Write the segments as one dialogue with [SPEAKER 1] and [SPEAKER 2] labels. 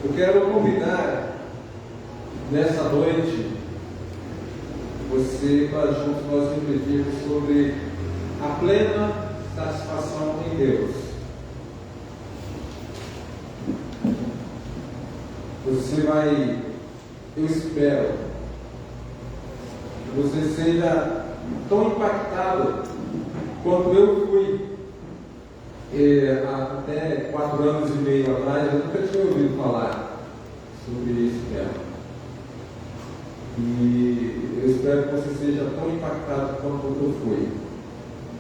[SPEAKER 1] Eu quero convidar nessa noite você para juntos nós refletirmos sobre a plena satisfação em Deus. Você vai, eu espero, que você seja tão impactado quanto eu fui até 4 anos e meio atrás. Eu nunca tinha ouvido falar sobre esse tema. E eu espero que você seja tão impactado quanto eu fui.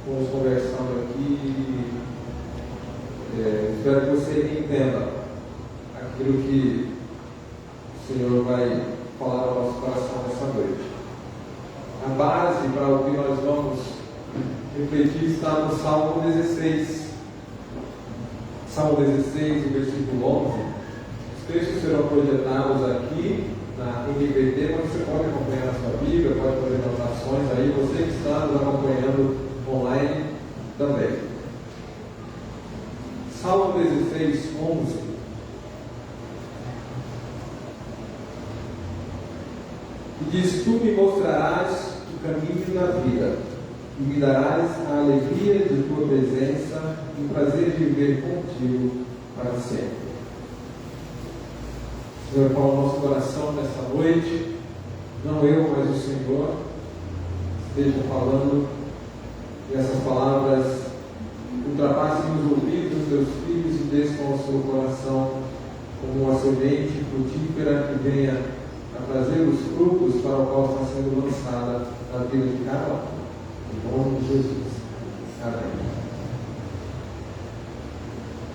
[SPEAKER 1] Vamos conversando aqui. Espero que você entenda aquilo que o Senhor vai falar ao nosso coração nessa noite. A base para o que nós vamos refletir está no Salmo 16. Salmo 16, o versículo 11. Os textos serão projetados aqui na NVT, mas você pode acompanhar na sua Bíblia, pode fazer anotações aí, você que está nos acompanhando online também. Salmo 16, 11. E diz: Tu me mostrarás o caminho da vida, e me darás a alegria de tua presença e o prazer de viver contigo para sempre. Senhor, para o nosso coração nessa noite, não eu, mas o Senhor, esteja falando e essas palavras ultrapassem os ouvidos dos teus filhos e desçam ao seu coração como uma semente frutífera que venha a trazer os frutos para o qual está sendo lançada na vida de cada um. Em nome de Jesus. Amém.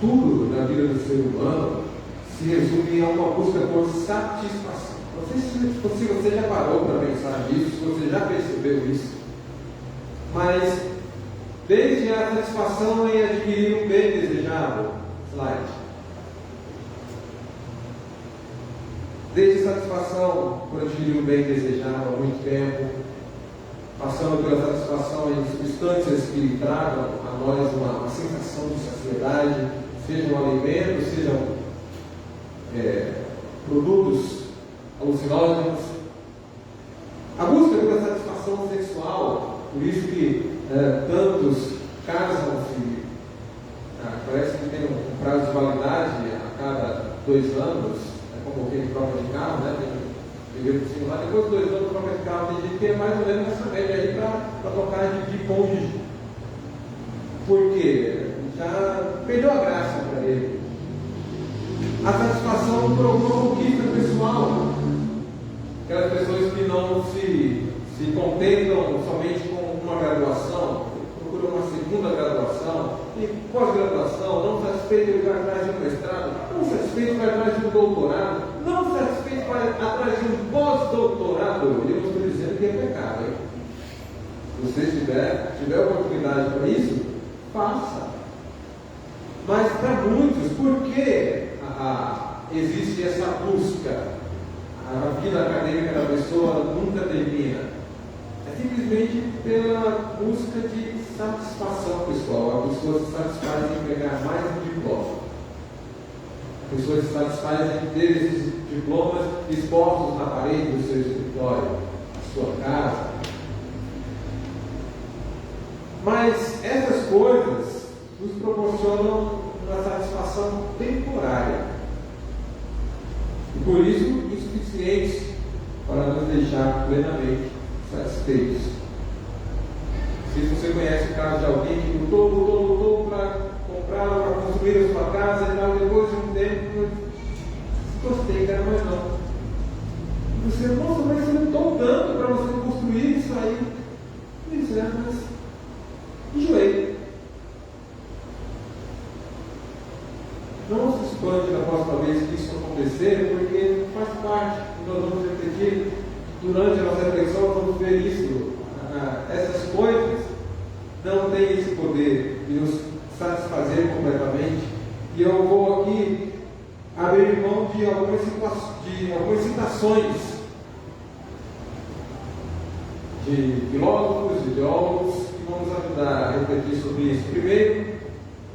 [SPEAKER 1] Tudo na vida do ser humano se resume a uma busca por satisfação. Não sei se você já parou para pensar nisso, se você já percebeu isso, mas desde a satisfação em adquirir um bem desejado, slide. Desde a satisfação por adquirir um bem desejado há muito tempo, passando pela satisfação em substâncias que tragam a nós uma sensação de saciedade, sejam alimentos, sejam produtos alucinógenos. A busca pela satisfação sexual, por isso que tantos casam-se, parece que tem um prazo de validade a cada 2 anos, como quem troca de carro, né? Lá, depois de 2 anos troca de carro, tem gente que é mais ou menos essa média aí para trocar de cônjuge. Por quê? Já perdeu a graça para ele. A satisfação por alguma conquista pessoal. Aquelas pessoas que não se contentam somente com uma graduação, procuram uma segunda graduação, e pós-graduação, não satisfeito ele vai atrás de um mestrado, não satisfeito vai atrás de um doutorado, não satisfeito vai atrás de um pós-doutorado. Eu não estou dizendo que é pecado, hein? Se você tiver oportunidade para isso, faça. Mas para muitos, por que existe essa busca? A vida acadêmica da pessoa nunca termina. É simplesmente pela busca de satisfação pessoal. A pessoa se satisfaz em pegar mais um diploma. A pessoa se satisfaz em ter esses diplomas expostos na parede do seu escritório, da sua casa. Mas essas coisas nos proporcionam uma satisfação temporária. E por isso, insuficientes para nos deixar plenamente satisfeitos. Se você conhece o caso de alguém que lutou para comprar, para construir a sua casa e tal, depois de um tempo, gostei, cara, mas não. Você, nossa, mas você lutou tanto para você construir isso aí. Isso, né? Mas enjoei. Não se expande da próxima vez que isso acontecer, porque faz parte, nós vamos repetir durante a nossa reflexão, vamos ver isso. Essas coisas não têm esse poder de nos satisfazer completamente. E eu vou aqui abrir mão de algumas citações de filósofos, de teólogos, que vão nos ajudar a refletir sobre isso. Primeiro,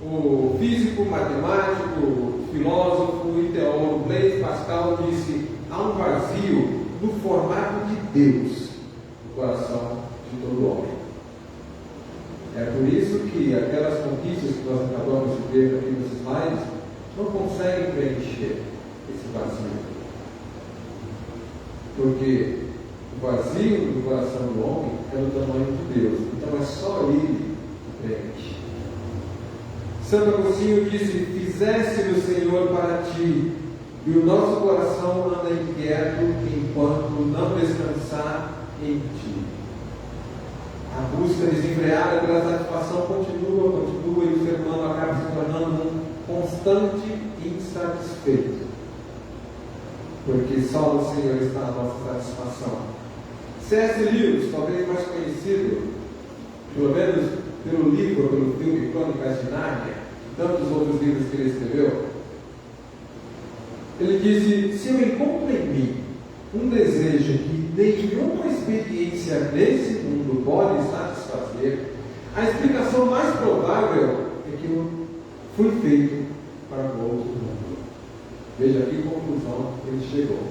[SPEAKER 1] o físico, matemático, filósofo e teólogo Blaise Pascal disse: há um vazio no formato de Deus no coração de todo homem. É por isso que aquelas conquistas que nós acabamos de ver aqui nos slides não conseguem preencher esse vazio. Porque o vazio do coração do homem é do tamanho de Deus. Então é só Ele que preenche. Santo Agostinho disse: fizeste-o, Senhor, para ti, e o nosso coração anda inquieto enquanto não descansar em ti. A busca desenfreada pela satisfação continua, e o ser humano acaba se tornando um constante insatisfeito. Porque só no Senhor está a nossa satisfação. C.S. Lewis, talvez mais conhecido, pelo menos pelo livro, pelo filme Crônicas de Nárnia, e tantos outros livros que ele escreveu, ele disse: se eu encontro em mim um desejo que nenhuma experiência nesse mundo pode satisfazer, a explicação mais provável é que eu fui feito para o outro mundo. Veja que conclusão ele chegou.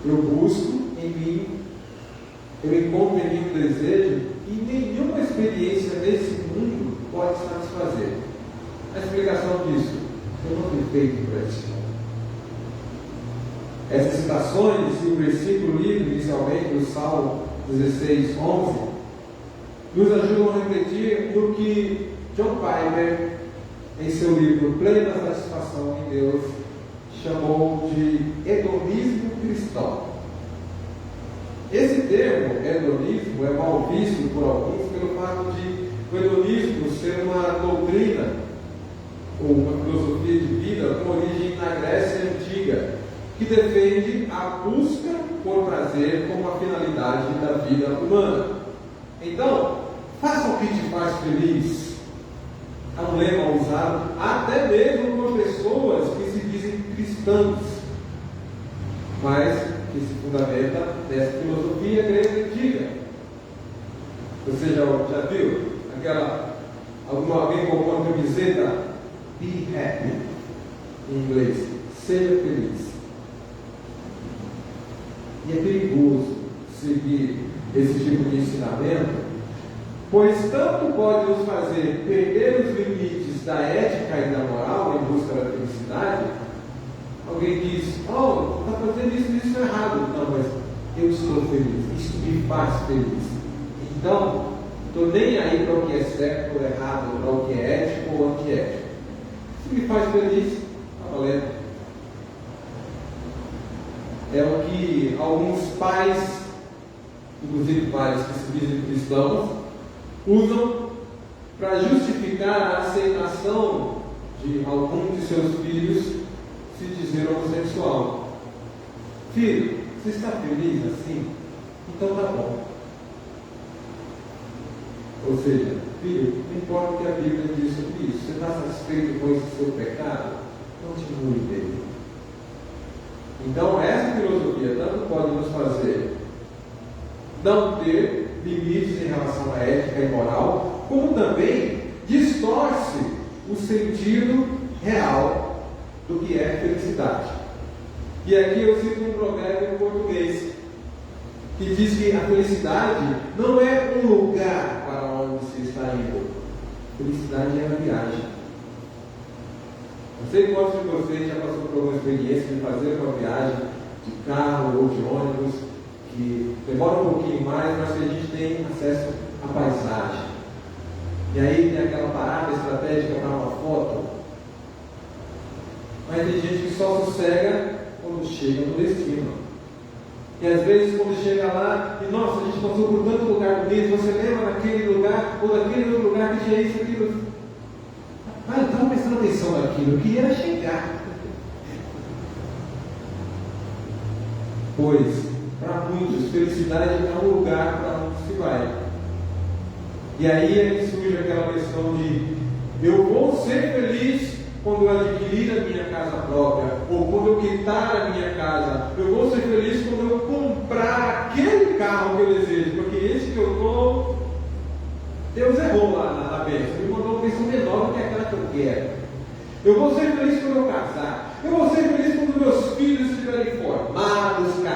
[SPEAKER 1] Eu busco em mim, eu encontro em mim um desejo que nenhuma experiência nesse mundo pode satisfazer. A explicação disso: eu não fui feito para esse mundo. Essas citações e o versículo lido inicialmente do Salmo 16, 11, nos ajudam a refletir no que John Piper, em seu livro Plena Satisfação em Deus, chamou de hedonismo cristão. Esse termo, hedonismo, é mal visto por alguns pelo fato de o hedonismo ser uma doutrina ou uma filosofia de vida com origem na Grécia Antiga, que defende a busca por prazer como a finalidade da vida humana. Então, faça o que te faz feliz. É um lema usado até mesmo por pessoas que se dizem cristãs, mas que se fundamenta nessa filosofia grega antiga. Você já viu alguém com uma camiseta "Be happy" em inglês? Seja feliz. E é perigoso seguir esse tipo de ensinamento, pois tanto pode nos fazer perder os limites da ética e da moral em busca da felicidade. Alguém diz: oh, está fazendo isso errado. Não, mas eu estou feliz, isso me faz feliz. Então, estou nem aí para o que é certo ou errado, para o que é ético ou antiético. Se me faz feliz, está valendo. É o que alguns pais, inclusive pais que se dizem cristãos, usam para justificar a aceitação de algum de seus filhos se dizer homossexual. Filho, você está feliz assim? Então tá bom. Ou seja, filho, não importa o que a Bíblia diz sobre isso, você está satisfeito com esse seu pecado? Continue dele. Então, essa filosofia tanto pode nos fazer não ter limites em relação à ética e moral, como também distorce o sentido real do que é felicidade. E aqui eu cito um provérbio em português, que diz que a felicidade não é um lugar para onde se está indo. Felicidade é a viagem. Não sei quantos de vocês já passou por uma experiência de fazer uma viagem de carro ou de ônibus que demora um pouquinho mais, mas que a gente tem acesso à paisagem. E aí tem aquela parada estratégica para uma foto. Mas tem gente que só sossega quando chega no destino. E às vezes quando chega lá, e nossa, a gente passou por tanto lugar bonito, você lembra daquele lugar ou daquele outro lugar que tinha isso, aquilo. Ah, eu estava prestando atenção naquilo, eu queria chegar. Pois, para muitos, felicidade é um lugar para onde se vai. E aí surge aquela questão de: eu vou ser feliz quando eu adquirir a minha casa própria, ou quando eu quitar a minha casa. Eu vou ser feliz quando eu comprar aquele carro que eu desejo, porque esse que eu estou, Deus errou lá na bênção, me mandou uma bênção menor do que aquela que eu quero. Eu vou ser feliz quando eu casar. Eu vou ser feliz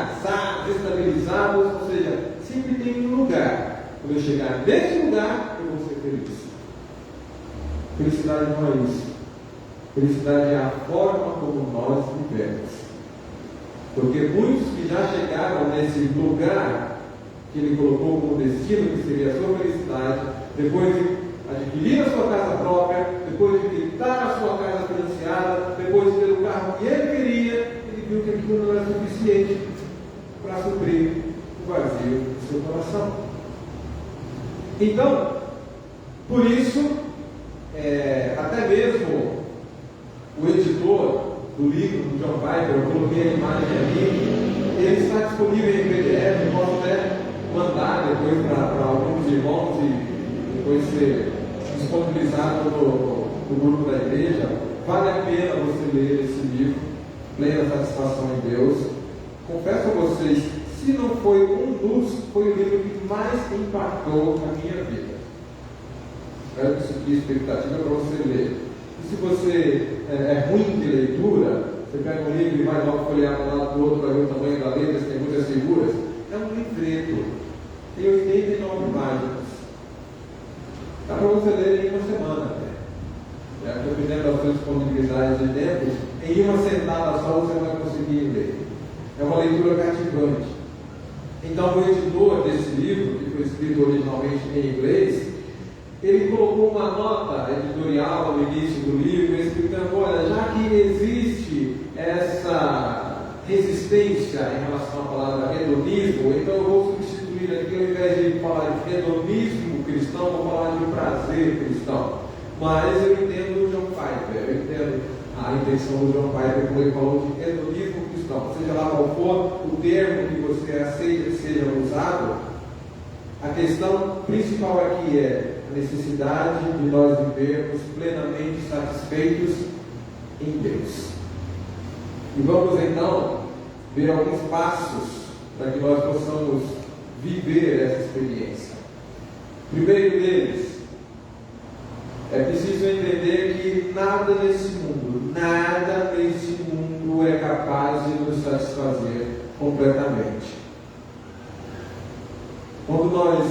[SPEAKER 1] cansados, estabilizados, ou seja, sempre tem um lugar. Quando eu chegar nesse lugar, eu vou ser feliz. Felicidade não é isso. Felicidade é a forma como nós vivemos. Porque muitos que já chegaram nesse lugar que ele colocou como destino, que seria a sua felicidade, depois de adquirir a sua casa própria, depois de quitar a sua casa financiada, depois de ter o carro que ele queria, ele viu que aquilo não era suficiente para suprir o vazio do seu coração. Então, por isso, até mesmo o editor do livro do John Piper, eu coloquei a imagem ali, ele está disponível em PDF, eu posso até mandar depois para alguns irmãos e depois ser disponibilizado no grupo da igreja. Vale a pena você ler esse livro, Plena Satisfação em Deus. Confesso a vocês, se não foi foi o livro que mais impactou a minha vida. Espero que isso aqui é expectativa para você ler. E se você é ruim de leitura, você pega um livro e vai logo folhear um lado do outro para ver o tamanho da letra, se tem muitas figuras. É um livreto. Tem 89 páginas. Dá para você ler em uma semana até. Dependendo das suas disponibilidades de tempo, em uma sentada só você vai conseguir ler. É uma leitura cativante. Então, o editor desse livro, que foi escrito originalmente em inglês, ele colocou uma nota editorial no início do livro, explicando: olha, já que existe essa resistência em relação à palavra hedonismo, então eu vou substituir aqui, ao invés de falar de hedonismo cristão, vou falar de prazer cristão. Mas eu entendo o John Piper, eu entendo a intenção do John Piper quando ele falou de hedonismo cristão. Seja lá qual for o termo que você aceita que seja usado, a questão principal aqui é a necessidade de nós vivermos plenamente satisfeitos em Deus. E vamos então ver alguns passos para que nós possamos viver essa experiência. O primeiro deles, é preciso entender que nada nesse mundo é capaz de nos satisfazer completamente. Quando nós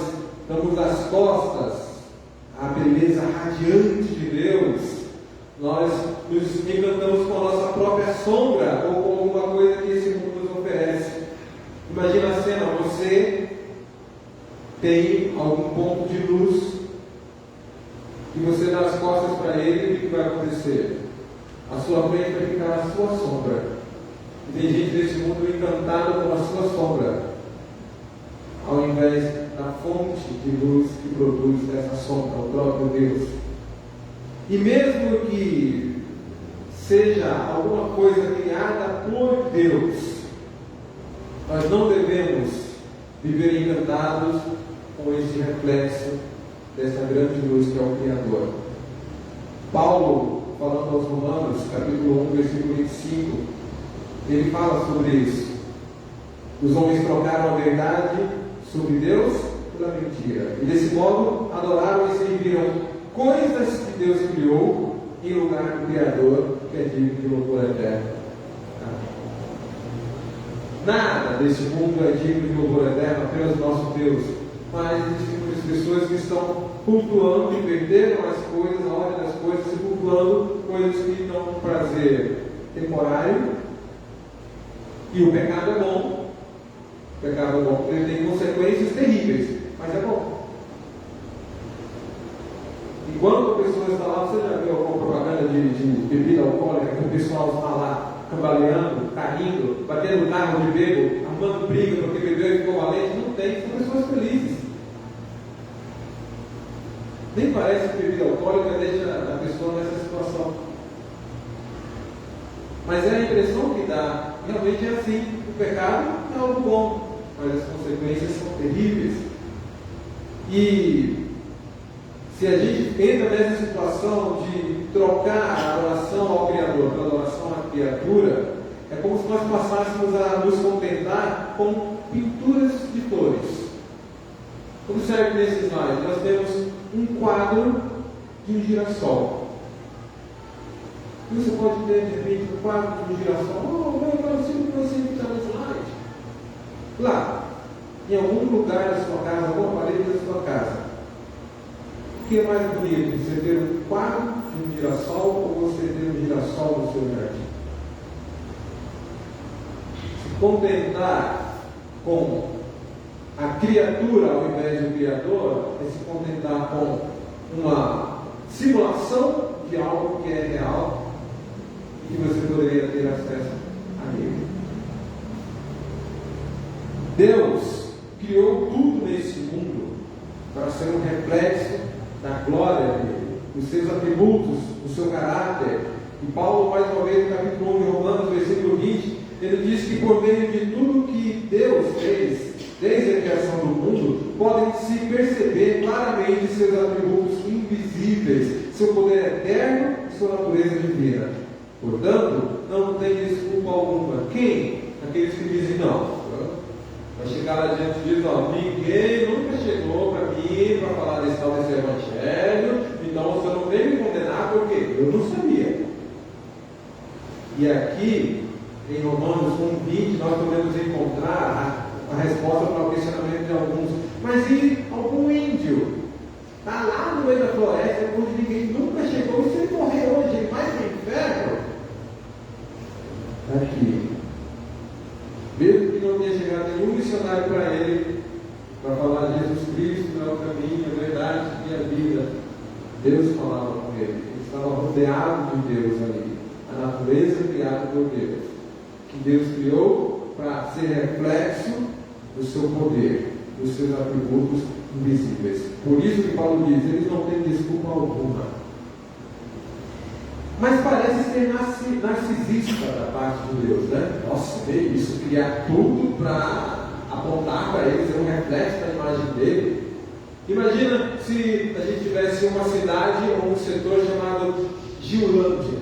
[SPEAKER 1] damos as costas à beleza radiante de Deus, nós nos encantamos com a nossa própria sombra ou com alguma coisa que esse mundo nos oferece. Imagina a cena: você tem algum ponto de luz e você dá as costas para ele, e o que vai acontecer? A sua frente vai ficar na sua sombra. E tem gente nesse mundo encantada com a sua sombra, ao invés da fonte de luz que produz essa sombra, o próprio Deus. E mesmo que seja alguma coisa criada por Deus, nós não devemos viver encantados com esse reflexo dessa grande luz que é o Criador. Paulo, falando aos Romanos, capítulo 1, versículo 25, ele fala sobre isso. Os homens trocaram a verdade sobre Deus pela mentira, e desse modo adoraram e serviram coisas que Deus criou em lugar do Criador, que é digno de louvor eterno. Nada desse mundo é digno de louvor eterno, apenas o nosso Deus. Mas existem muitas pessoas que estão cultuando, inverteram as coisas, a ordem das coisas, e cultuando coisas que dão um prazer temporário. E o pecado é bom. O pecado é bom, porque ele tem consequências terríveis, mas é bom. E quando a pessoa está lá, você já viu alguma propaganda de bebida alcoólica, que o pessoal está lá cambaleando, caindo, batendo carro de bêbado, arrumando briga porque bebeu e ficou valente? Não tem, são pessoas felizes. Nem parece que bebida alcoólica deixa a pessoa nessa situação. Mas é a impressão que dá. Realmente é assim. O pecado é algo bom, mas as consequências são terríveis. E se a gente entra nessa situação de trocar a adoração ao Criador pela adoração à criatura, é como se nós passássemos a nos contentar com pinturas de flores. Observe nesse slide, nós temos um quadro de um girassol. E você pode ter de repente um quadro de um girassol. Oh, mas eu consigo que está no slide. algum lugar da sua casa, alguma parede da sua casa, o que é mais bonito? Você ter um quadro de um girassol ou você ter um girassol no seu jardim? Se contentar com a criatura ao invés do Criador é se contentar com uma simulação de algo que é real e que você poderia ter acesso a ele. Deus criou tudo nesse mundo para ser um reflexo da glória dele, dos seus atributos, do seu caráter. E Paulo, mais uma vez, no capítulo 1 de Romanos, versículo 20, ele diz que por meio de tudo que Deus fez, desde a criação do mundo, podem se perceber claramente seus atributos invisíveis, seu poder eterno e sua natureza divina. Portanto, não tem desculpa alguma. Quem? Aqueles que dizem não. Vai chegar lá diante e diz, ó, ninguém nunca chegou para mim para falar desse tal desse evangelho, então você não veio me condenar porque eu não sabia. E aqui, em Romanos 1:20, nós podemos encontrar a resposta para o questionamento de alguns. Mas e algum índio? Está lá no meio da floresta, onde ninguém nunca chegou, e se ele morrer hoje, ele vai para o inferno? Aqui. Mesmo que não tenha chegado nenhum missionário para ele, para falar de Jesus Cristo, é o caminho, a verdade e a vida, Deus falava com ele. Ele estava rodeado de Deus ali. A natureza criada por Deus. Que Deus criou para ser reflexo do seu poder, dos seus atributos invisíveis. Por isso que Paulo diz, eles não têm desculpa alguma. Mas parece ser narcisista da parte de Deus, né? Nossa, veio isso, criar tudo para apontar para ele, ser um reflexo da imagem dele. Imagina se a gente tivesse uma cidade ou um setor chamado Giulândia.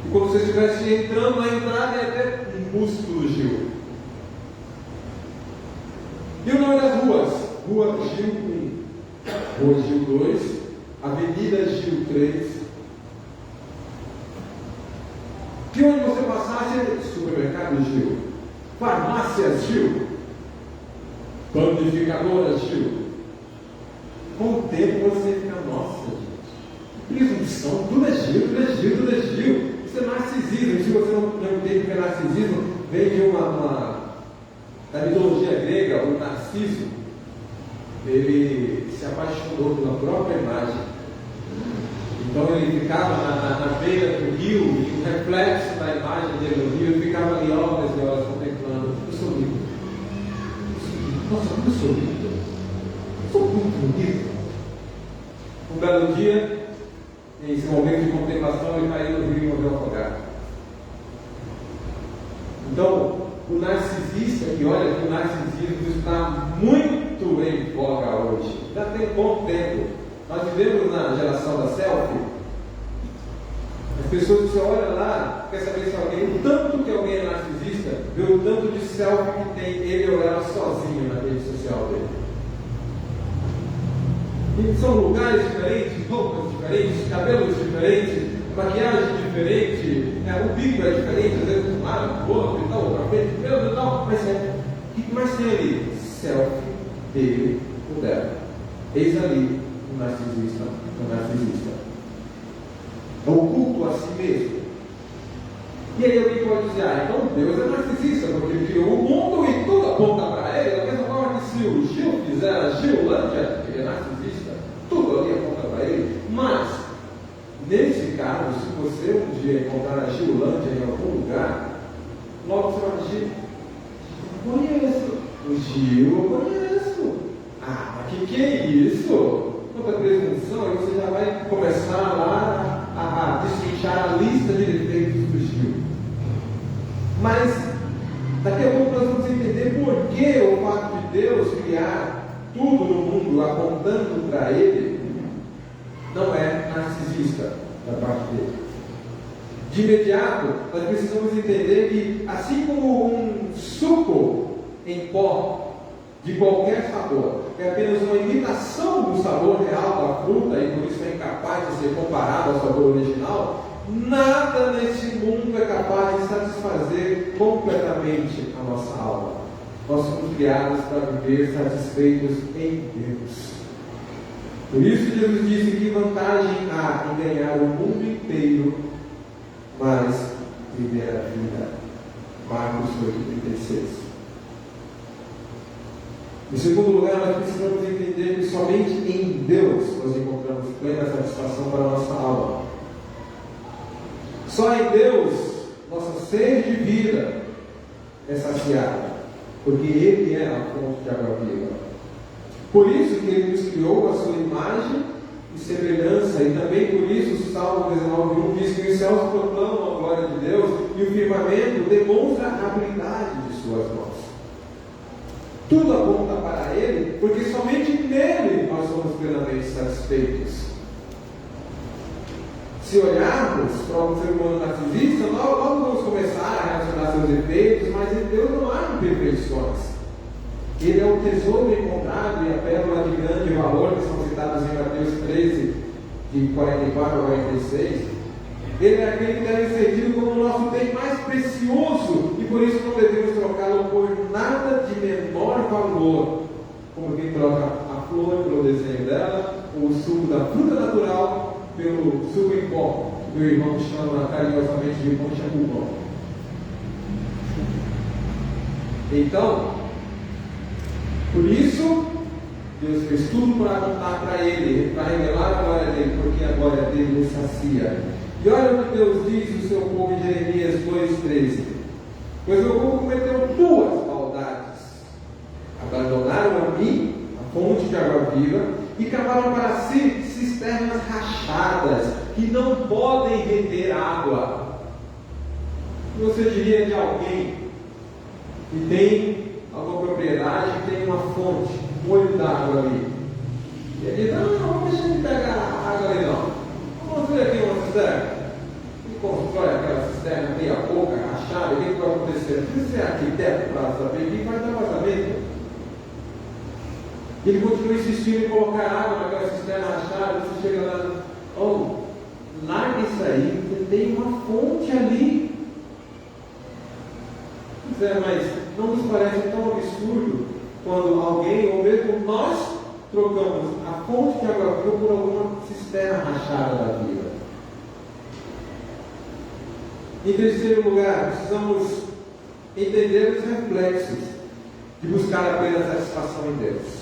[SPEAKER 1] E quando você estivesse entrando, na entrada é até um busto do Gil. E o nome das ruas? Rua Gil 1, Rua Gil 2, Avenida Gil 3. Que onde você passasse, supermercado Gil, farmácias Gil, panificadora Gil. Com o tempo você fica, nossa, gente, presunção, tudo é Gil, tudo é Gil, tudo é Gil. Isso é narcisismo. Se você não entende o que é narcisismo, vem de da mitologia grega, o Narciso, ele se apaixonou pela própria imagem. Então ele ficava na beira do rio, e o reflexo da imagem dele no rio, ele ficava ali horas e horas contemplando. Eu sou lindo. Nossa, como eu sou lindo. Eu sou muito bonito. Um belo dia, nesse momento de contemplação, ele caiu no rio e morreu afogado. Então, o narcisista que olha que o narcisismo está muito em voga hoje. Já tem bom tempo. Nós vivemos na geração da selfie. As pessoas que você olha lá, quer saber se alguém, o tanto que alguém é narcisista, vê o tanto de selfie que tem ele ou ela sozinho na rede social dele. E são lugares diferentes, roupas diferentes, cabelos diferentes, maquiagem diferente, o bico é diferente, às vezes um lado, outro e tal, outra frente, e tal, mas o que mais tem ali? Selfie dele ou dela. Eis ali o narcisista. É o culto a si mesmo. E aí alguém pode dizer, então Deus é narcisista, porque ele criou o mundo e tudo aponta para ele, da mesma forma que se o Gil fizer a Giulândia, ele é narcisista, tudo ali aponta para ele. Mas nesse caso, se você um dia encontrar a Giulândia em algum lugar, logo você vai dizer, conheço. O Gil eu conheço. Ah, que é isso? Quanta presunção, e você já vai começar lá a destrinchar a lista de defeitos do Gil. Mas daqui a pouco nós vamos entender por que o fato de Deus criar tudo no mundo apontando para Ele não é narcisista da parte dele. De imediato, nós precisamos entender que, assim como um suco em pó de qualquer sabor é apenas uma imitação do sabor real da fruta e por isso é incapaz de ser comparado ao sabor original, nada nesse mundo é capaz de satisfazer completamente a nossa alma. nós somos criados para viver satisfeitos em Deus. Por isso Jesus disse que vantagem há em ganhar o mundo inteiro, mas viver a vida. Marcos 8,36. Em segundo lugar, nós precisamos entender que somente em Deus nós encontramos plena satisfação para a nossa alma. Só em Deus nossa sede de vida é saciada, porque Ele é a fonte de água viva. Por isso que Ele nos criou a sua imagem e semelhança, e também por isso o Salmo 19:1 diz que os céus proclamam a glória de Deus e o firmamento demonstra a habilidade de suas mãos. Tudo aponta para Ele, porque somente nele nós somos plenamente satisfeitos. Se olharmos para o ser humano narcisista, logo vamos começar a relacionar seus defeitos, mas em Deus não há imperfeições. Ele é o tesouro encontrado e a pérola de grande valor, que são citados em Mateus 13, de 44 a 46. Ele é aquele que deve ser tido como o nosso bem mais precioso, e por isso não devemos trocá-lo por nada de menor valor, como quem troca a flor pelo desenho dela, ou o suco da fruta natural pelo suco em pó, que meu irmão chama carinhosamente de concha pulmão. Então, por isso, Deus fez tudo para apontar para Ele, para revelar a glória dele, porque a glória dele nos sacia. E olha o que Deus diz no seu povo em Jeremias 2,13: pois meu povo cometeu duas maldades: abandonaram a mim, a fonte de água viva, e cavaram para si cisternas rachadas, que não podem reter água. O que você diria de alguém que tem alguma propriedade, que tem uma fonte, um olho d'água ali? E ele diz: não vamos deixar de pegar a água ali não. Vamos fazer aqui uma cisterna. E constrói aquela cisterna meia boca, rachada. O que vai acontecer? Se você é arquiteto para saber que vai dar vazamento. Ele continua insistindo em colocar água naquela cisterna rachada. Você chega lá: larga isso aí, você tem uma fonte ali. Mas não nos parece tão absurdo quando alguém, ou mesmo nós, trocamos a fonte de água viva por alguma cisterna rachada da vida? Em terceiro lugar, precisamos entender os reflexos de buscar a plena satisfação em Deus.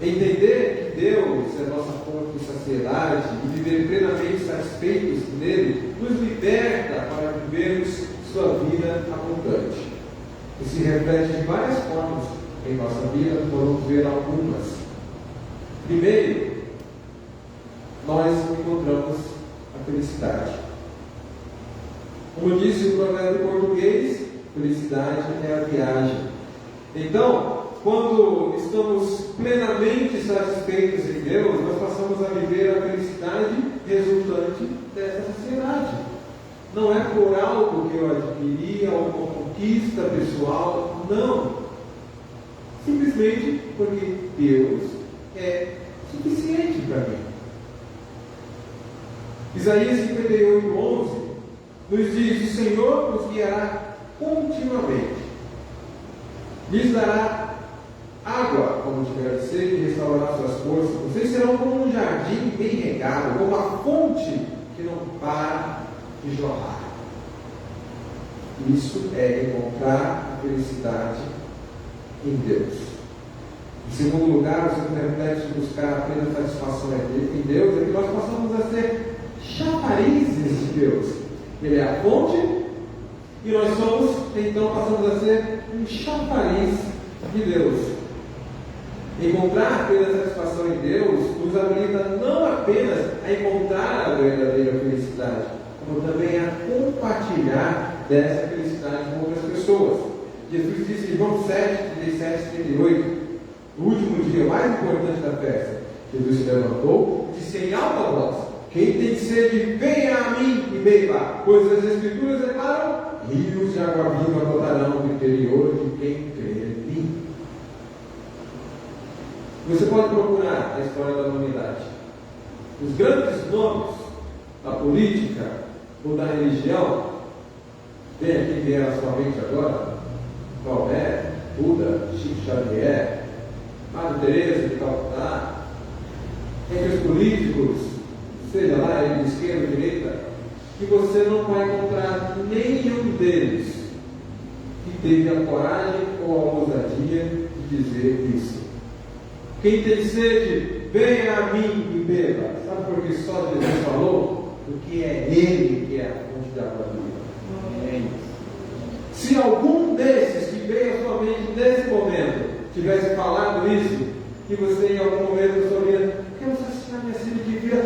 [SPEAKER 1] Entender que Deus é nossa fonte de saciedade e viver plenamente satisfeitos nele nos liberta para vivermos sua vida abundante. E se reflete de várias formas em nossa vida, vamos ver algumas. Primeiro, nós encontramos a felicidade. Como disse o provérbio português, felicidade é a viagem. Então, quando estamos plenamente satisfeitos em Deus, nós passamos a viver a felicidade resultante dessa saciedade. Não é por algo que eu adquiri, alguma conquista pessoal, não. Simplesmente porque Deus é suficiente para mim. Isaías 58:11 nos diz: o Senhor nos guiará continuamente, lhes dará água como tiver sede e restaurará suas forças. Vocês serão como um jardim bem regado, como uma fonte que não para de jorrar. Isso é encontrar a felicidade em Deus. Em segundo lugar, o segundo reflexo de buscar a plena satisfação em Deus é que nós passamos a ser chafarizes de Deus. Ele é a fonte e nós somos, então, passamos a ser um chafariz de Deus. Encontrar a plena satisfação em Deus nos habilita não apenas a encontrar a verdadeira felicidade, como também a compartilhar dessa felicidade com outras pessoas. Jesus disse em João 7, 37 e 38, no último dia mais importante da festa, Jesus se levantou e disse em alta voz: quem tem sede, venha a mim e beba, pois as Escrituras declaram: rios de água viva brotarão do interior de quem crê em mim. Você pode procurar a história da humanidade. Os grandes nomes da política ou da religião, vem aqui ver a sua mente agora: Maomé, Buda, Chico Xavier, Madre Teresa de Calcutá, entre os políticos, seja lá de esquerda ou direita, que você não vai encontrar nenhum deles que teve a coragem ou a ousadia de dizer isso. Quem tem sede, venha a mim e beba. Sabe por que só Jesus falou? Porque é Ele que é a fonte da água viva. Se algum desses que veio à sua mente nesse momento tivesse falado isso, que você em algum momento sabia, que você está minha sede de vida,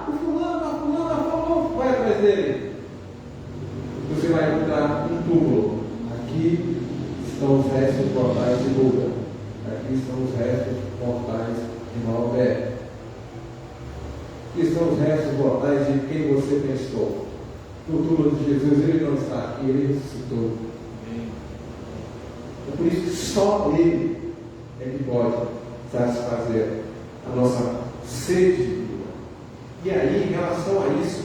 [SPEAKER 1] o fulano, a fulana falou, vai atrás dele. Você vai encontrar um túmulo. Aqui estão os restos mortais de Buda. Aqui estão os restos mortais de Maomé. Aqui estão os restos mortais de quem você pensou. No túmulo de Jesus, ele não está aqui, ele ressuscitou. É por isso que só ele é que pode satisfazer a nossa sede de vida. E aí, em relação a isso,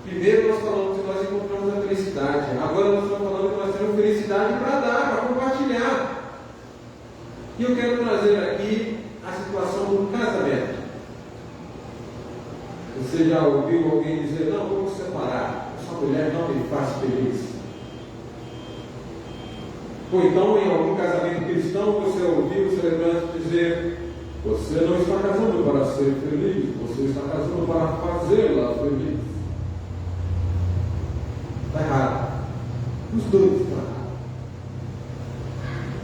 [SPEAKER 1] primeiro nós falamos que nós encontramos a felicidade. Agora nós estamos falando que nós temos felicidade para dar, para compartilhar. E eu quero trazer aqui a situação do casamento. Você já ouviu alguém dizer, não, vamos separar, essa mulher não me faz feliz. Ou então, em algum casamento cristão, você ouviu o celebrante dizer, você não está casando para ser feliz, você está casando para fazê-la feliz. Está errado. Os dois estão errados.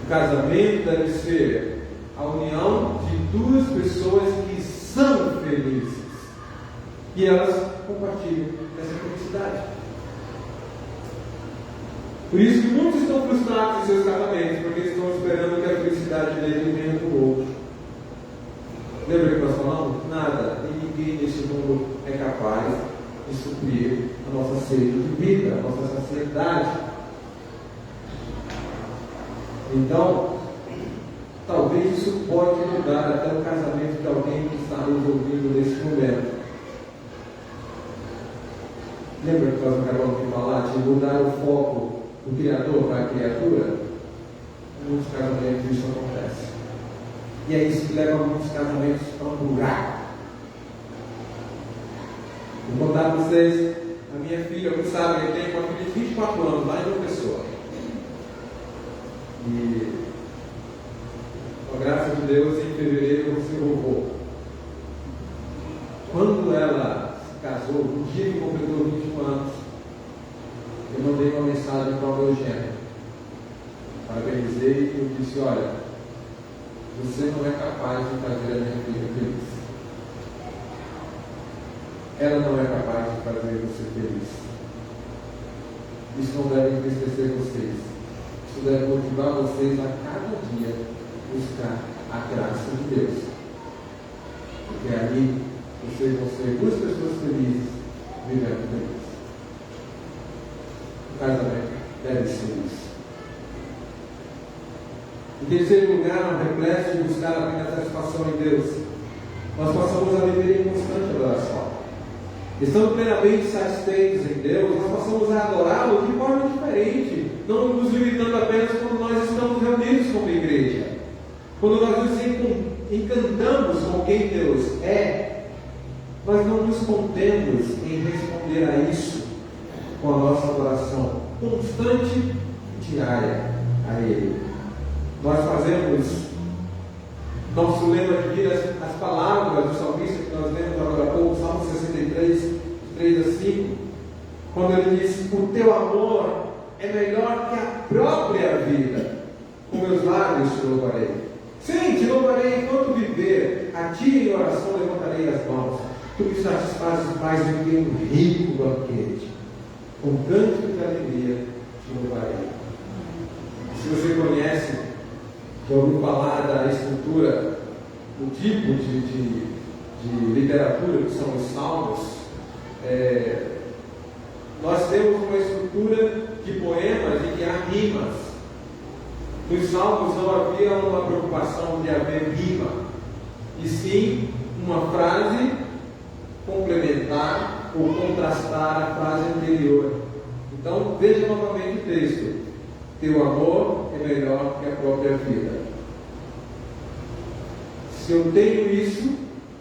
[SPEAKER 1] O casamento deve ser a união de duas pessoas que são felizes. E elas compartilham essa felicidade. Por isso que muitos estão frustrados em seus casamentos, porque estão esperando que a felicidade dele venha do outro. Lembra que nós falamos? Nada, e ninguém nesse mundo é capaz de suprir a nossa sede de vida, a nossa saciedade. Então, talvez isso pode mudar até o casamento de alguém que está nos ouvindo nesse momento. Lembra que nós acabamos de falar de mudar o foco do Criador para a criatura? Em muitos casamentos isso acontece. E é isso que leva muitos casamentos para um buraco. Vou contar para vocês, a minha filha, como sabem, eu tenho uma filha de 24 anos, lá em uma pessoa. E, com a graça de Deus, em fevereiro eu vou ser vovô. Quando ela se casou, no dia que completou 21 anos, eu mandei uma mensagem para o meu genro. Parabenizei e eu disse, olha, você não é capaz de fazer a minha filha feliz. Ela não é capaz de fazer você feliz. Isso não deve entristecer vocês. Isso deve motivar vocês a cada dia buscar a graça de Deus. Porque ali vocês vão ser duas pessoas felizes, vivendo felizes. O casamento deve ser isso. Em terceiro lugar, ao reflexo de buscar a plena satisfação em Deus, nós passamos a viver em constante adoração. Estando plenamente satisfeitos em Deus, nós passamos a adorá-lo de forma diferente, não nos limitando apenas quando nós estamos reunidos como igreja. Quando nós nos encantamos com quem Deus é, nós não nos contemos em responder a isso com a nossa adoração constante e diária a Ele. Nós fazemos nosso lema de vida, as palavras do salmista que nós lemos agora há pouco, Salmo 63, 3 a 5, quando ele diz, o teu amor é melhor que a própria vida, com meus lábios te louvarei. Sim, te louvarei enquanto viver, a ti em oração levantarei as mãos, tu me satisfazes mais do que um rico banquete, com cântico de alegria te louvarei. Se você conhece, já ouviu falar da escritura, o tipo de literatura que são os salmos, nós temos uma estrutura de poemas em que há rimas. Nos salmos não havia uma preocupação de haver rima, e sim uma frase complementar ou contrastar a frase anterior. Então veja novamente o texto. Teu amor é é melhor que a própria vida. Se eu tenho isso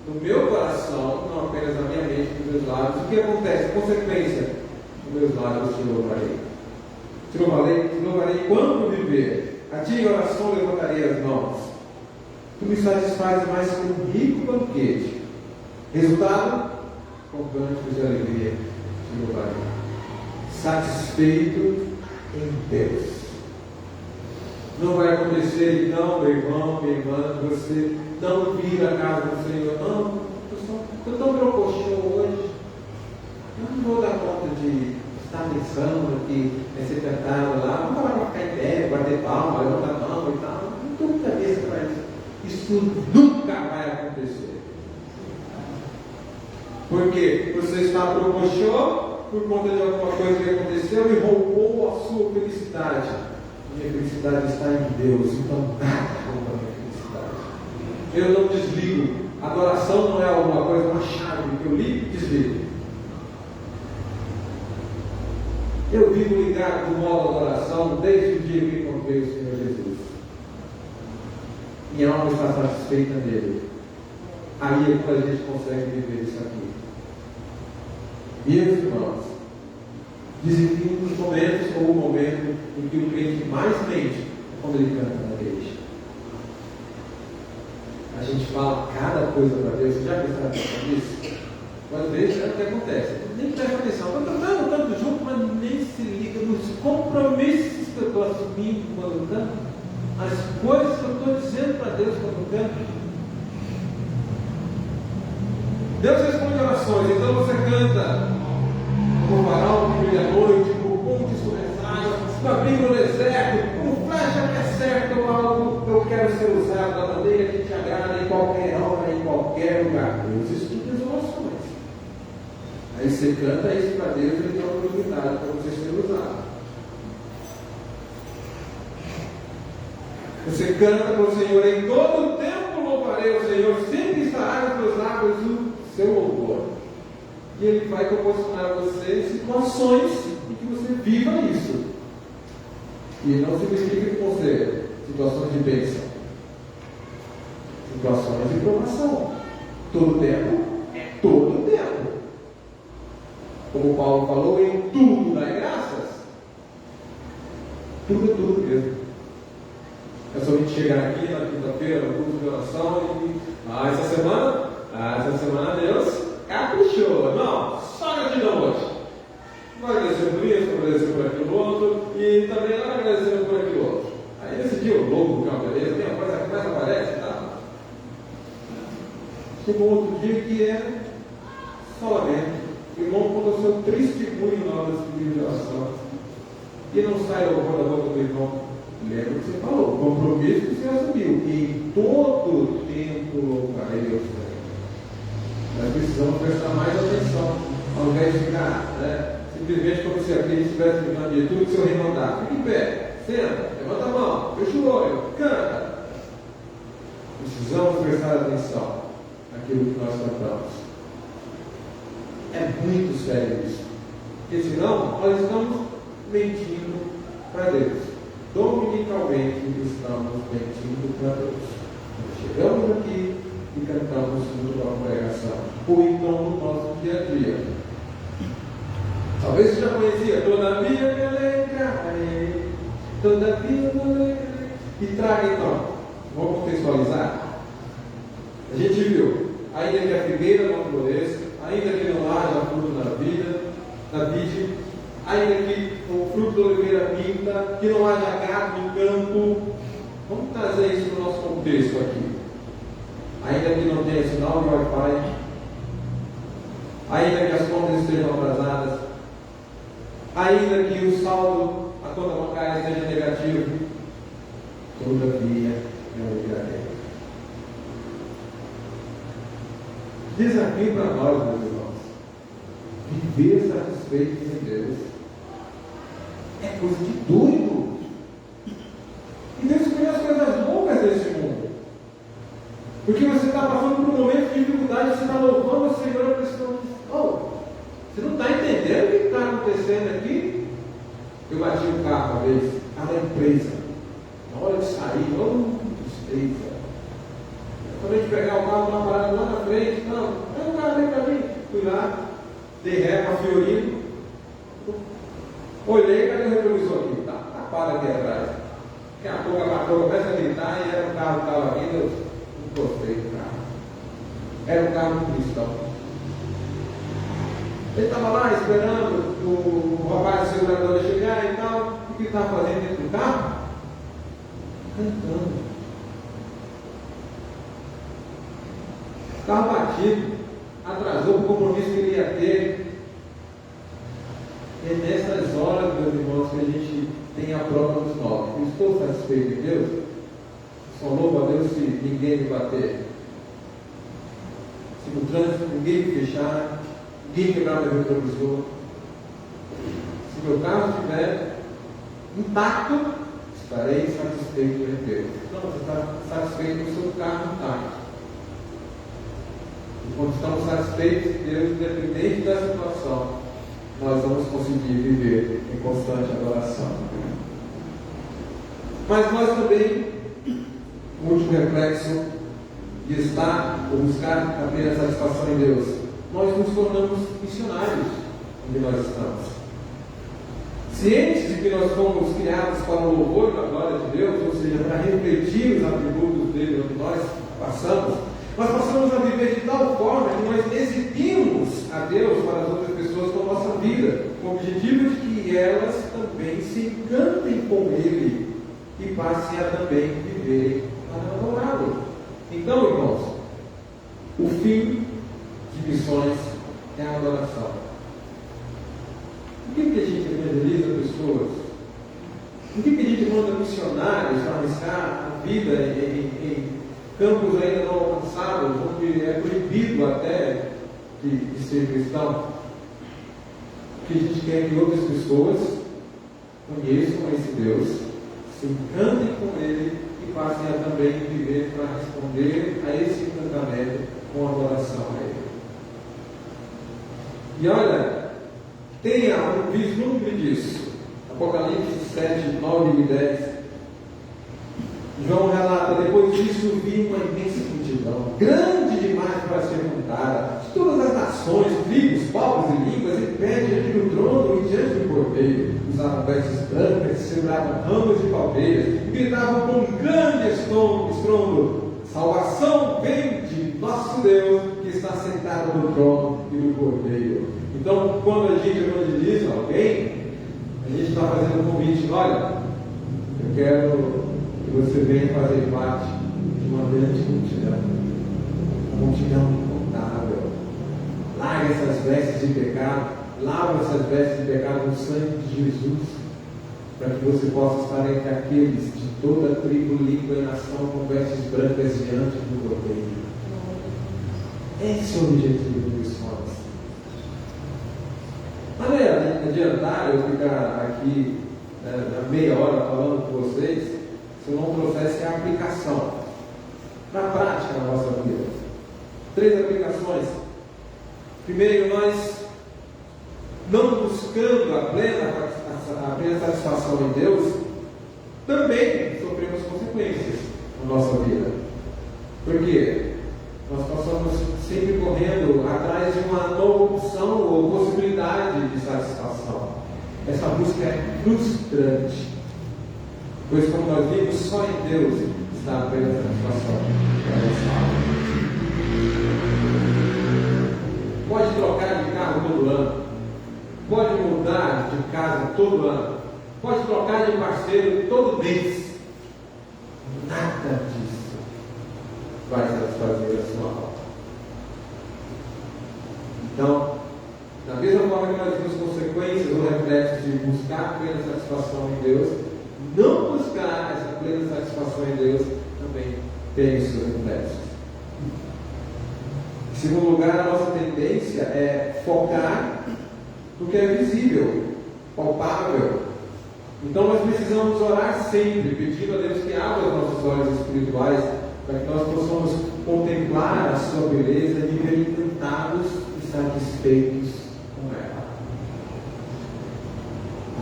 [SPEAKER 1] no meu coração, não apenas na minha mente, nos meus lábios, o que acontece? Consequência, nos meus lábios te louvarei. Te louvarei enquanto viver. A ti em oração levantarei as mãos. Tu me satisfazes mais que um rico banquete. Resultado? Com cânticos de alegria te louvarei. Satisfeito em Deus. Não vai acontecer então, meu irmão, minha irmã, você não vir à casa do Senhor. Não, estou tão brocochô hoje. Eu não vou dar conta de estar pensando aqui, ser cantado lá. Vamos falar para ficar em pé, bater palma, levantar a mão e tal. Não estou com cabeça para isso. Isso nunca vai acontecer. Porque você está brocochô por conta de alguma coisa que aconteceu e roubou a sua felicidade. Minha felicidade está em Deus, então nada rouba a minha felicidade. Eu não desligo. Adoração não é alguma coisa, uma chave que eu ligo e desligo. Eu vivo ligado no modo adoração desde o dia que encontrei o Senhor Jesus. Minha alma está satisfeita nele. Aí é quando a gente consegue viver isso aqui. Meus irmãos, dizem que um dos momentos, ou o momento em que o crente mais mente, é quando ele canta na igreja. A gente fala cada coisa para Deus. Você já prestaram atenção nisso? Às vezes é o que acontece. Nem presta atenção. Estou cantando tanto junto, mas nem se liga nos compromissos que eu estou assumindo quando eu canto. As coisas que eu estou dizendo para Deus quando eu canto. Deus responde orações. Então você canta como farol que brilha à noite, como ponte sobressaio, com abrigo no deserto, como flecha que acerta o alvo. Eu quero ser usado da maneira que te agrada em qualquer hora, em qualquer lugar. Deus estuda as orações. Aí você canta isso para Deus e ele dá uma oportunidade para você ser usado. Você canta para o Senhor, em todo o tempo louvarei o Senhor, sempre estará nos meus lábios o seu louvor. E Ele vai proporcionar a você situações em que você viva isso. E não significa com você situações de bênção, situações de provação. Todo tempo é todo tempo. Como Paulo falou, em tudo dai graças. Tudo é tudo mesmo. É só a gente chegar aqui na quinta-feira, no curso de oração e essa semana Deus caprichou. Não, só gratidão hoje. Vai agradecer por isso, vai agradecer por aquilo outro e também vai agradecer por aquilo outro. Aí nesse dia o logo, que é uma beleza, tem uma coisa que mais aparece, tá? Chegou um outro dia que é só lamento. O irmão conta o seu testemunho na hora desse vídeo de oração. E não sai louvor da boca do irmão. Lembra o que você falou, o compromisso que você assumiu. E em todo tempo louvarei Deus. Nós precisamos prestar mais atenção, ao invés de ficar, simplesmente como se aquele estivesse ficando de tudo que o seu reino mandar. Fique em pé, senta, levanta a mão, fecha o olho, canta. Precisamos prestar atenção naquilo que nós cantamos. É muito sério isso. Porque senão nós estamos mentindo para Deus. Dominicalmente estamos mentindo para Deus. Nós chegamos aqui e cantamos junto à congregação, ou então no nosso dia a dia. Talvez você já conhecia, todavia me alegrarei, todavia me alegrarei. E traga então, vamos contextualizar. A gente viu, ainda que a figueira não floresça, ainda que não haja fruto na vide, ainda que o fruto da oliveira pinta, que não haja gado no campo. Vamos trazer isso no nosso contexto aqui. Ainda que não tenha sinal de Wi-Fi, ainda que as contas estejam atrasadas, ainda que o saldo, a conta bancária seja negativo, todavia eu alegrarei. Desafio para nós, meus irmãos, viver satisfeitos em Deus é coisa de doido. E Deus escolheu as coisas loucas desse mundo. Porque você está passando por um momento de dificuldade, você está louvando o Senhor, a pessoa diz, você não está entendendo o que está acontecendo aqui? Eu bati o carro uma vez, a da empresa. de sair, tristeza. Quando a gente pegar o carro, uma parada lá na frente, não, o carro vem para mim. Fui lá, dei ré para Fiorino, olhei, cadê o retrovisor aqui? Tá tapado aqui atrás. Daqui a pouco a patroa começa a gritar e era o carro que estava vindo, eu encostei no carro. Era um carro do cristão. Ele estava lá esperando o rapaz segurador chegar e tal. O que ele estava fazendo dentro do carro? Cantando. Estava batido, atrasou o compromisso que ele ia ter. É nessas horas, meus irmãos, que a gente tem a prova dos 9. Eu estou satisfeito em Deus? Só louvo a Deus se ninguém me bater. Se no trânsito ninguém me fechar, ninguém quebrar meu retrovisor. Se meu carro estiver intacto, estarei satisfeito em Deus. Não, você está satisfeito com o seu carro intacto. E quando estamos satisfeitos em Deus, independente da situação, nós vamos conseguir viver em constante adoração. Mas nós também, o último reflexo de estar ou buscar apenas satisfação em Deus, nós nos tornamos missionários onde nós estamos. Cientes de que nós fomos criados para o louvor da glória de Deus, ou seja, para refletir os atributos dele onde nós passamos, nós passamos a viver de tal forma que nós exibimos a Deus para as outras pessoas com a nossa vida, com o objetivo de que elas também se encantem com Ele e passem a também viver para adorá-lo. Então, irmãos, o fim de missões é a adoração. Por que a gente evangeliza pessoas? Por que a gente manda missionários para arriscar a vida em campos ainda não alcançados, onde é proibido até de ser cristão? Porque a gente quer que outras pessoas conheçam esse Deus, se encantem com Ele e passem a também viver para responder a esse encantamento com adoração a Ele. E olha, tenha um vislumbre disso. Apocalipse 7, 9 e 10. João relata: depois disso vi uma imensa multidão, grande demais para ser contada, de todas as nações, tribos, povos e línguas, em pé diante do trono e diante do cordeiro. Usavam vestes brancas, seguravam ramos de palmeiras, e gritavam com grande estrondo: salvação vem de nosso Deus, que está sentado no trono e no cordeiro. Então, quando a gente evangeliza alguém, a gente está fazendo um convite: olha, eu quero que você venha fazer parte de uma grande multidão, uma multidão incontável. Larga essas vestes de pecado, lava essas vestes de pecado no sangue de Jesus, para que você possa estar entre aqueles de toda tribo, língua e nação com vestes brancas diante do cordeiro. Esse é o objetivo do missões. Não é adiantar eu ficar aqui meia hora falando com vocês se eu não trouxesse a aplicação na prática na nossa vida. 3 aplicações. Primeiro, nós não buscando a plena satisfação em Deus, também sofremos consequências na nossa vida. Por quê? Nós passamos sempre correndo atrás de uma nova opção ou possibilidade de satisfação. Essa busca é frustrante, pois, como nós vimos, só em Deus está a plena satisfação. Pode trocar de carro todo ano, pode mudar de casa todo ano, pode trocar de parceiro todo mês. Nada disso vai satisfazer a sua alma. Então, da mesma forma que nós vimos consequências ou reflexos de buscar plena satisfação em Deus, não buscar essa plena satisfação em Deus também tem os seus reflexos. Em segundo lugar, a nossa tendência é focar no que é visível, palpável. Então nós precisamos orar sempre, pedindo a Deus que abra os nossos olhos espirituais, para que nós possamos contemplar a sua beleza e viver encantados e satisfeitos com ela.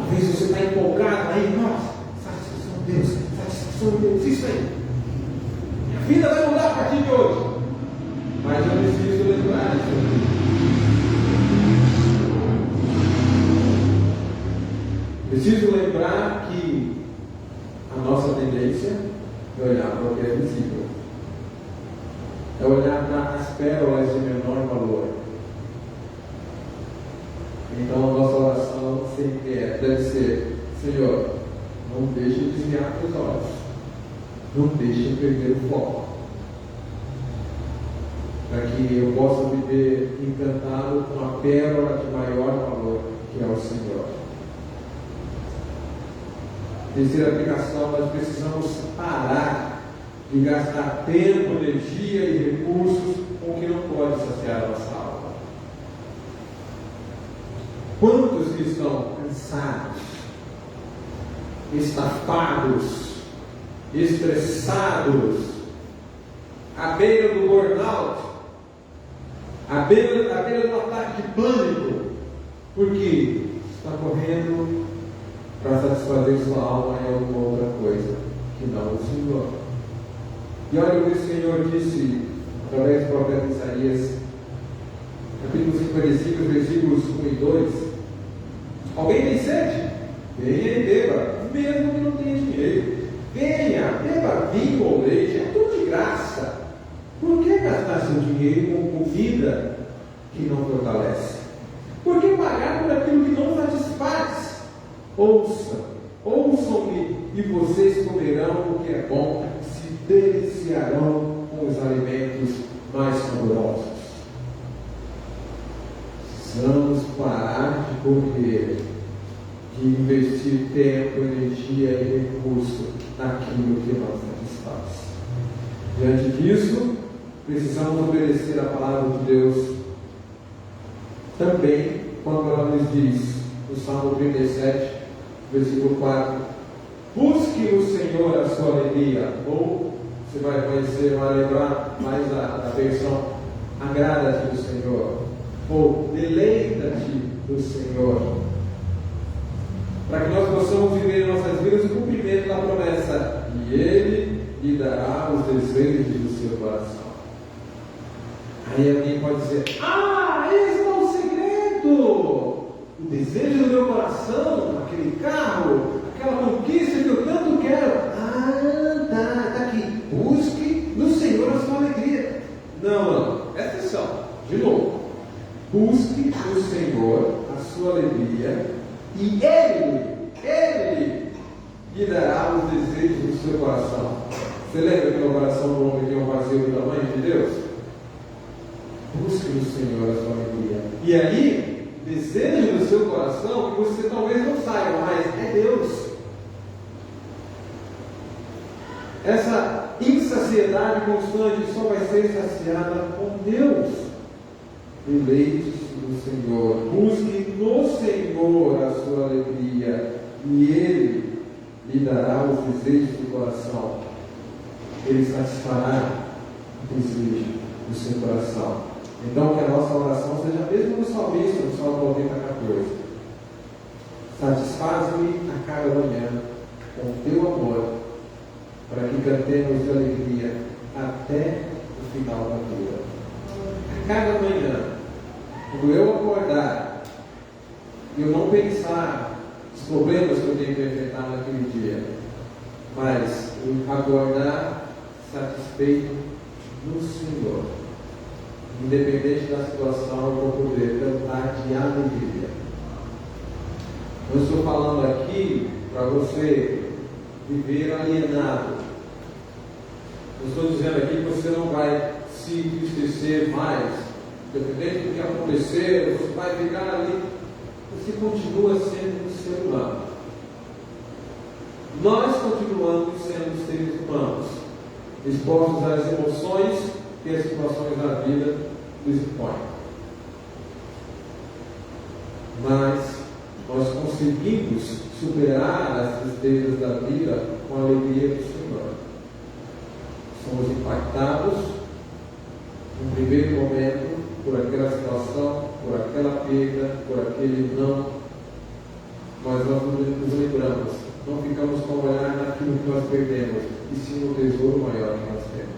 [SPEAKER 1] Às vezes você está empolgado aí, nossa, satisfação de Deus, Isso aí. Minha vida vai mudar a partir de hoje. Mas eu preciso lembrar disso. Preciso lembrar que a nossa tendência é olhar para o que é visível. É olhar para as pérolas de menor valor. Então a nossa oração sempre deve ser: Senhor, não deixe de desviar os olhos. Não deixe de perder o foco. Para que eu possa viver encantado com a pérola de maior valor, que é o Senhor. Terceira aplicação: nós precisamos parar de gastar tempo, energia e recursos com o que não pode saciar a nossa alma. Quantos que estão cansados, estafados, estressados, à beira do burnout, à beira do ataque de pânico, porque está correndo para satisfazer sua alma em alguma outra coisa que não o Senhor. E olha o que o Senhor disse através do profeta Isaías, capítulo 55, versículos 1 e 2. Alguém tem sede? Venha e beba, mesmo que não tenha dinheiro. Venha, beba vinho ou leite, é tudo de graça. Por que gastar seu dinheiro com comida que não fortalece? Por que pagar por aquilo que não satisfaz? Ouçam-me e vocês comerão o que é bom, e se deliciarão com os alimentos mais saborosos. Precisamos parar de correr, de investir tempo, energia e recurso naquilo que não satisfaz. Diante disso, precisamos obedecer a palavra de Deus também, quando ela nos diz, no Salmo 37, versículo 4: busque no Senhor a sua alegria. Ou você vai conhecer, vai lembrar mais da versão: agrada-te do Senhor, ou deleita-te do Senhor, para que nós possamos viver em nossas vidas o cumprimento da promessa: e Ele lhe dará os desejos do seu coração. Aí alguém pode dizer: esse é o segredo. O desejo do meu coração, aquele carro, aquela conquista que eu tanto quero. Está aqui. Busque no Senhor a sua alegria. Não, presta atenção. De novo. Busque no Senhor a sua alegria, e Ele lhe dará os desejos do seu coração. Você lembra que no coração do homem tem um vazio do tamanho de Deus? Busque no Senhor a sua alegria. E aí, desejo do seu coração, que você talvez não saiba, mas é Deus. Essa insaciedade constante só vai ser saciada com Deus. Deleite-se no Senhor. Busque no Senhor a sua alegria, e Ele lhe dará os desejos do coração. Ele satisfará o desejo do seu coração. Então, que a nossa oração seja mesmo no salmista, no Salmo 14: satisfaz-me a cada manhã com o teu amor, para que cantemos de alegria até o final da vida. A cada manhã, quando eu acordar, e eu não pensar nos problemas que eu tenho que enfrentar naquele dia, mas eu acordar satisfeito no Senhor. Independente da situação, eu vou poder cantar de alegria. Eu estou falando aqui para você viver alienado. Eu estou dizendo aqui que você não vai se entristecer mais. Independente do que acontecer, você vai ficar ali. Você continua sendo um ser humano. Nós continuamos sendo seres humanos, expostos às emoções que as situações da vida nos impõem. Mas nós conseguimos superar as tristezas da vida com a alegria do Senhor. Somos impactados no primeiro momento por aquela situação, por aquela perda, por aquele não, mas nós nos lembramos, não ficamos com o olhar naquilo naquilo que nós perdemos, e sim no tesouro maior que nós temos.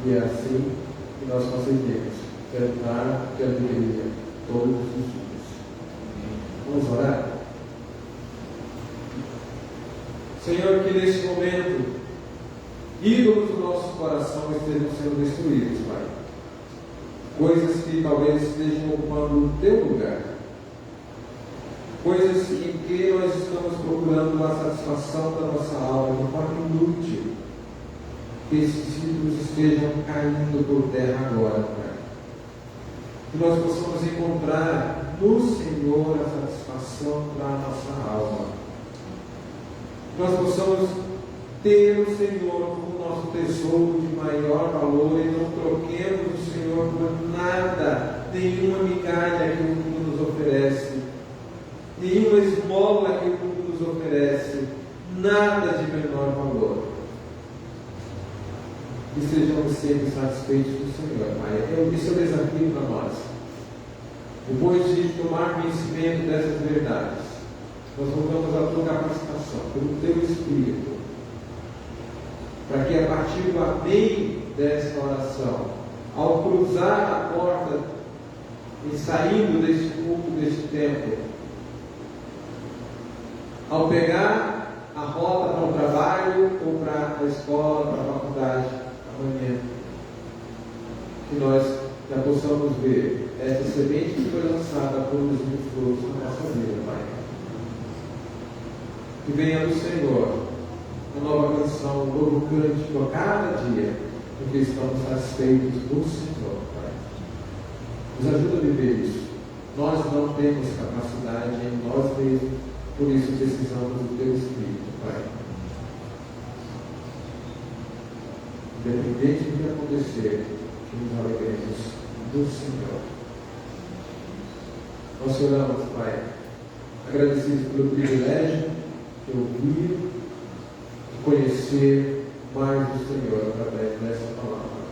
[SPEAKER 1] E é assim que nós conseguimos cantar de alegria todos os dias. Vamos orar? Senhor, que neste momento ídolos do nosso coração estejam sendo destruídos, Pai. Coisas que talvez estejam ocupando o teu lugar. Coisas em que nós estamos procurando a satisfação da nossa alma de forma inútil. Que esses ídolos estejam caindo por terra agora, Pai. Que nós possamos encontrar no Senhor a satisfação da nossa alma. Que nós possamos ter o Senhor como nosso tesouro de maior valor e não troquemos o Senhor por nada, nenhuma migalha que o mundo nos oferece, nenhuma esmola que o mundo nos oferece, nada de menor valor. Que sejamos sempre satisfeitos do Senhor, Pai. Esse é o desafio para nós. Depois de tomar conhecimento dessas verdades, nós voltamos à tua capacitação, pelo teu Espírito, para que a partir do amém desta oração, ao cruzar a porta e saindo deste culto, deste tempo, ao pegar a rota para o trabalho ou para a escola, para a faculdade, amanhã, que nós já possamos ver essa semente que foi lançada por os frutos na nossa vida, Pai. Que venha do Senhor uma nova canção, um novo cântico a cada dia, porque estamos satisfeitos no Senhor, Pai. Nos ajuda a viver isso. Nós não temos capacidade em nós mesmos, por isso precisamos do Teu Espírito, Pai. Independente do que acontecer, que nos alegremos do Senhor. Nós oramos, Pai, agradecidos pelo privilégio de ouvir, de conhecer mais do Senhor através dessa palavra.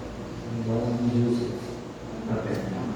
[SPEAKER 1] Em nome de Jesus. Amém.